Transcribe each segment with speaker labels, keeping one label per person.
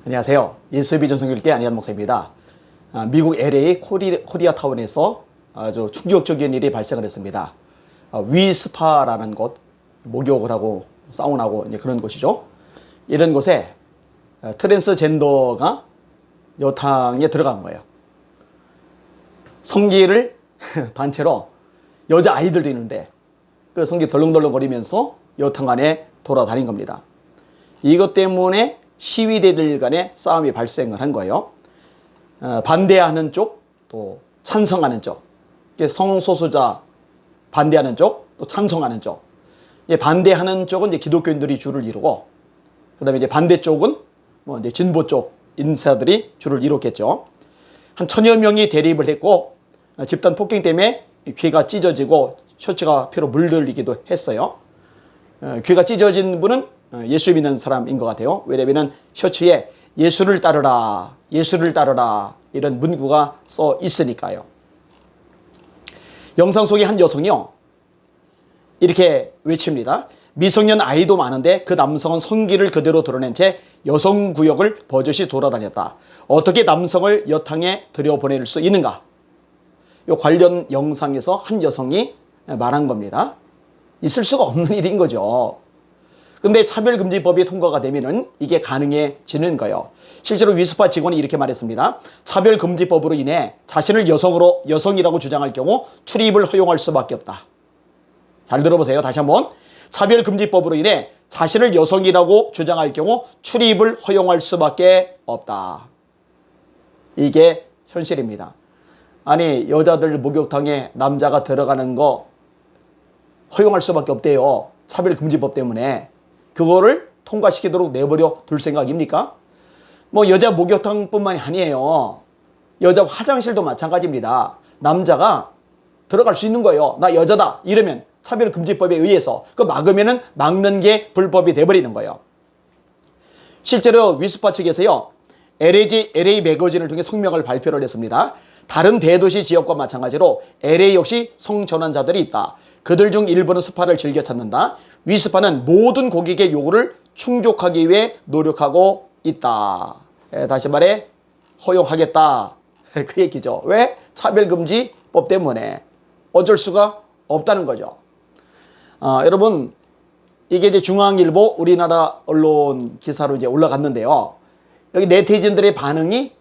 Speaker 1: 안녕하세요. 예수비 전성교회 안희환 목사입니다. 미국 LA 코리아타운에서 아주 충격적인 일이 발생을 했습니다. 위스파라는 곳, 목욕을 하고 사우나하고 이제 그런 곳이죠. 이런 곳에 트랜스젠더가 여탕에 들어간 거예요. 성기를 단체로 여자 아이들도 있는데 그 성기 덜렁덜렁거리면서 여탕 안에 돌아다닌 겁니다. 이것 때문에 시위대들 간의 싸움이 발생을 한 거예요. 반대하는 쪽, 또 찬성하는 쪽. 성소수자 반대하는 쪽, 또 찬성하는 쪽. 반대하는 쪽은 이제 기독교인들이 줄을 이루고, 그 다음에 이제 반대쪽은 뭐 이제 진보 쪽 인사들이 줄을 이뤘겠죠. 한 1000여 명이 대립을 했고, 집단 폭행 때문에 귀가 찢어지고 셔츠가 피로 물들리기도 했어요. 귀가 찢어진 분은 예수 믿는 사람인 것 같아요. 왜냐하면 셔츠에 예수를 따르라, 예수를 따르라 이런 문구가 써 있으니까요. 영상 속의 한 여성이요, 이렇게 외칩니다. 미성년 아이도 많은데 그 남성은 성기를 그대로 드러낸 채 여성구역을 버젓이 돌아다녔다. 어떻게 남성을 여탕에 들여보낼 수 있는가? 이 관련 영상에서 한 여성이 말한 겁니다. 있을 수가 없는 일인 거죠. 근데 차별금지법이 통과가 되면은 이게 가능해지는 거예요. 실제로 위스파 직원이 이렇게 말했습니다. 차별금지법으로 인해 자신을 여성이라고 주장할 경우 출입을 허용할 수밖에 없다. 잘 들어보세요. 다시 한번. 차별금지법으로 인해 자신을 여성이라고 주장할 경우 출입을 허용할 수밖에 없다. 이게 현실입니다. 아니, 여자들 목욕탕에 남자가 들어가는 거 허용할 수밖에 없대요. 차별금지법 때문에. 그거를 통과시키도록 내버려 둘 생각입니까? 뭐 여자 목욕탕뿐만이 아니에요. 여자 화장실도 마찬가지입니다. 남자가 들어갈 수 있는 거예요. 나 여자다 이러면 차별금지법에 의해서 그 막으면은 막는 게 불법이 돼버리는 거예요. 실제로 위스파 측에서요, LA 매거진을 통해 성명을 발표를 했습니다. 다른 대도시 지역과 마찬가지로 LA 역시 성전환자들이 있다. 그들 중 일부는 스파를 즐겨 찾는다. 위스파는 모든 고객의 요구를 충족하기 위해 노력하고 있다. 다시 말해 허용하겠다. 그 얘기죠. 왜? 차별금지법 때문에 어쩔 수가 없다는 거죠. 여러분, 이게 이제 중앙일보 우리나라 언론 기사로 이제 올라갔는데요. 여기 네티즌들의 반응이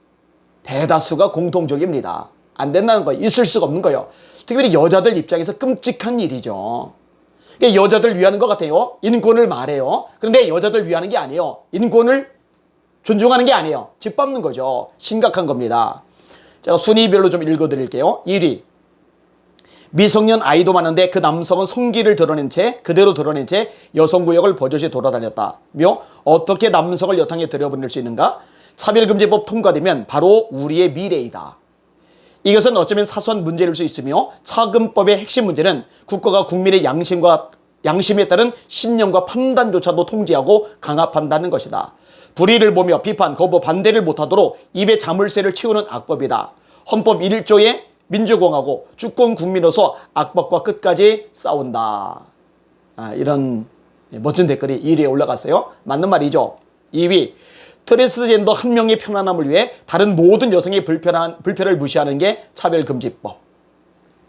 Speaker 1: 대다수가 공통적입니다. 안 된다는 거예요. 있을 수가 없는 거예요. 특별히 여자들 입장에서 끔찍한 일이죠. 여자들 위하는 것 같아요. 인권을 말해요. 그런데 여자들 위하는 게 아니에요. 인권을 존중하는 게 아니에요. 짓밟는 거죠. 심각한 겁니다. 제가 순위별로 좀 읽어드릴게요. 1위. 미성년 아이도 많은데 그 남성은 성기를 그대로 드러낸 채 여성구역을 버젓이 돌아다녔다. 어떻게 남성을 여탕에 들여보낼 수 있는가? 차별금지법 통과되면 바로 우리의 미래이다. 이것은 어쩌면 사소한 문제일 수 있으며 차금법의 핵심 문제는 국가가 국민의 양심에 따른 신념과 판단조차도 통제하고 강압한다는 것이다. 불의를 보며 비판, 거부, 반대를 못하도록 입에 자물쇠를 채우는 악법이다. 헌법 1조에 민주공화국, 주권 국민으로서 악법과 끝까지 싸운다. 이런 멋진 댓글이 1위에 올라갔어요. 맞는 말이죠. 2위. 트랜스젠더 한 명의 편안함을 위해 다른 모든 여성의 불편을 무시하는 게 차별금지법.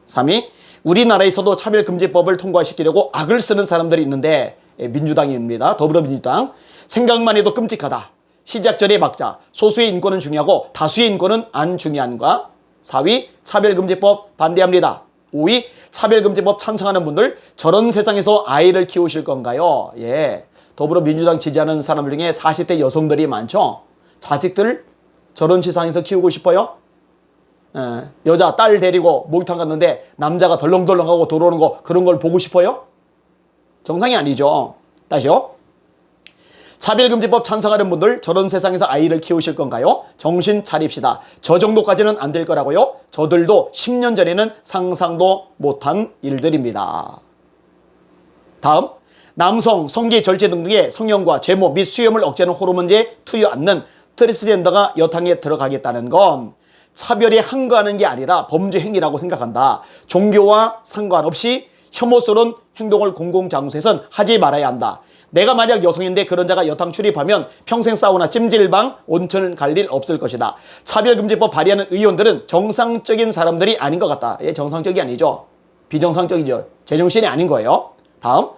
Speaker 1: 3위, 우리나라에서도 차별금지법을 통과시키려고 악을 쓰는 사람들이 있는데 민주당입니다. 더불어민주당. 생각만 해도 끔찍하다. 시작 전에 막자. 소수의 인권은 중요하고 다수의 인권은 안 중요한가? 4위, 차별금지법 반대합니다. 5위, 차별금지법 찬성하는 분들, 저런 세상에서 아이를 키우실 건가요? 예. 더불어민주당 지지하는 사람들 중에 40대 여성들이 많죠. 자식들 저런 세상에서 키우고 싶어요? 여자 딸 데리고 목욕탕 갔는데 남자가 덜렁덜렁하고 들어오는 거, 그런 걸 보고 싶어요? 정상이 아니죠. 다시요. 차별금지법 찬성하는 분들, 저런 세상에서 아이를 키우실 건가요? 정신 차립시다. 저 정도까지는 안 될 거라고요? 저들도 10년 전에는 상상도 못한 일들입니다. 다음. 남성, 성기 절제 등등의 성형과 제모 및 수염을 억제하는 호르몬제에 투여 않는 트랜스젠더가 여탕에 들어가겠다는 건 차별에 항거하는 게 아니라 범죄 행위라고 생각한다. 종교와 상관없이 혐오스러운 행동을 공공장소에선 하지 말아야 한다. 내가 만약 여성인데 그런 자가 여탕 출입하면 평생 사우나, 찜질방, 온천 갈 일 없을 것이다. 차별금지법 발의하는 의원들은 정상적인 사람들이 아닌 것 같다. 예, 정상적이 아니죠. 비정상적이죠. 제정신이 아닌 거예요. 다음.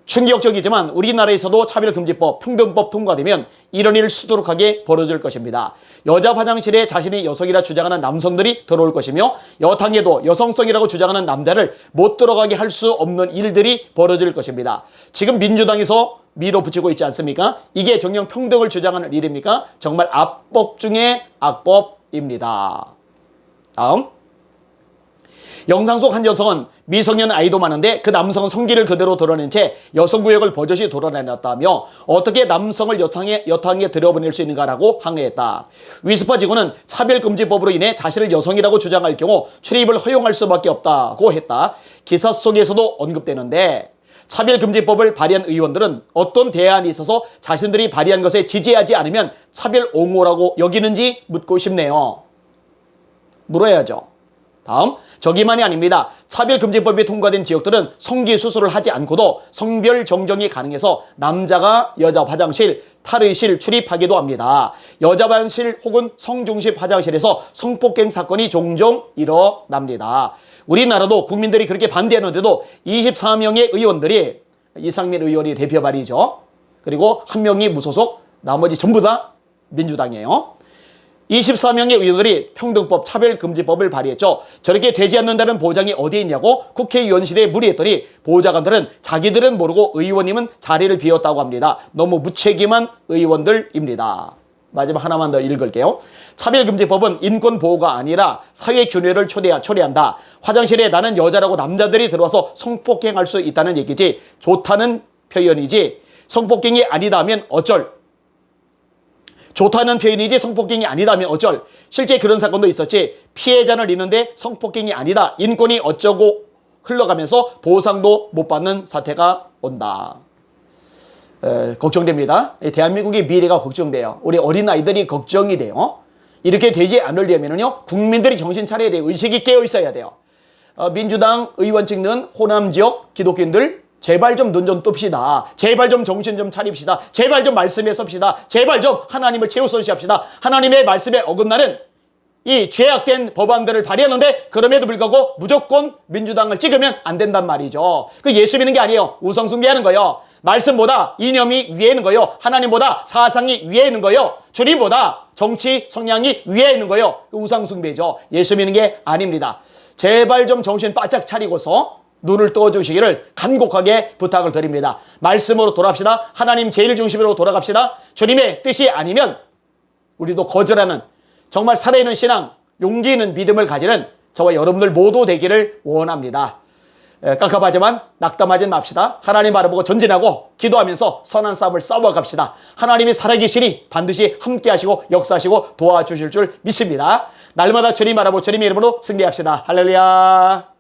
Speaker 1: 충격적이지만 우리나라에서도 차별금지법, 평등법 통과되면 이런 일 수두룩하게 벌어질 것입니다. 여자 화장실에 자신이 여성이라 주장하는 남성들이 들어올 것이며 여탕에도 여성성이라고 주장하는 남자를 못 들어가게 할 수 없는 일들이 벌어질 것입니다. 지금 민주당에서 밀어붙이고 있지 않습니까? 이게 정령 평등을 주장하는 일입니까? 정말 악법 중에 악법입니다. 다음. 영상 속 한 여성은 미성년 아이도 많은데 그 남성은 성기를 그대로 드러낸 채 여성구역을 버젓이 돌아다녔다며 어떻게 남성을 여탕에 들여보낼 수 있는가라고 항의했다. 위스퍼 지구는 차별금지법으로 인해 자신을 여성이라고 주장할 경우 출입을 허용할 수밖에 없다고 했다. 기사 속에서도 언급되는데 차별금지법을 발의한 의원들은 어떤 대안이 있어서 자신들이 발의한 것에 지지하지 않으면 차별 옹호라고 여기는지 묻고 싶네요. 물어야죠. 다음, 저기만이 아닙니다. 차별금지법이 통과된 지역들은 성기 수술을 하지 않고도 성별 정정이 가능해서 남자가 여자 화장실, 탈의실 출입하기도 합니다. 여자 화장실 혹은 성중심 화장실에서 성폭행 사건이 종종 일어납니다. 우리나라도 국민들이 그렇게 반대하는데도 24명의 의원들이, 이상민 의원이 대표 발의죠. 그리고 한 명이 무소속, 나머지 전부 다 민주당이에요. 24명의 의원들이 평등법, 차별금지법을 발의했죠. 저렇게 되지 않는다는 보장이 어디에 있냐고 국회의원실에 문의했더니 보좌관들은 자기들은 모르고 의원님은 자리를 비웠다고 합니다. 너무 무책임한 의원들입니다. 마지막 하나만 더 읽을게요. 차별금지법은 인권보호가 아니라 사회균열을 초래한다. 화장실에 나는 여자라고 남자들이 들어와서 성폭행할 수 있다는 얘기지, 좋다는 표현이지 성폭행이 아니다면 어쩔. 좋다는 표현이지 성폭행이 아니다면 어쩔. 실제 그런 사건도 있었지. 피해자를 잃는데 성폭행이 아니다, 인권이 어쩌고 흘러가면서 보상도 못 받는 사태가 온다. 걱정됩니다. 대한민국의 미래가 걱정돼요. 우리 어린아이들이 걱정이 돼요. 이렇게 되지 않으려면요, 국민들이 정신 차려야 돼요. 의식이 깨어 있어야 돼요. 민주당 의원 찍는 호남 지역 기독교인들, 제발 좀 눈 좀 뜹시다. 제발 좀 정신 좀 차립시다. 제발 좀 말씀에 섭시다. 제발 좀 하나님을 최우선시합시다. 하나님의 말씀에 어긋나는 이 죄악된 법안들을 발의하는데 그럼에도 불구하고 무조건 민주당을 찍으면 안 된단 말이죠. 그 예수 믿는 게 아니에요. 우상 숭배하는 거예요. 말씀보다 이념이 위에 있는 거예요. 하나님보다 사상이 위에 있는 거예요. 주님보다 정치 성향이 위에 있는 거예요. 우상 숭배죠. 예수 믿는 게 아닙니다. 제발 좀 정신 바짝 차리고서 눈을 떠주시기를 간곡하게 부탁을 드립니다. 말씀으로 돌아갑시다. 하나님 제일 중심으로 돌아갑시다. 주님의 뜻이 아니면 우리도 거절하는, 정말 살아있는 신앙, 용기 있는 믿음을 가지는 저와 여러분들 모두 되기를 원합니다. 깝깝하지만 낙담하지 맙시다. 하나님 바라보고 전진하고 기도하면서 선한 싸움을 싸워갑시다. 하나님이 살아계시니 반드시 함께 하시고 역사하시고 도와주실 줄 믿습니다. 날마다 주님 바라보고 주님의 이름으로 승리합시다. 할렐루야.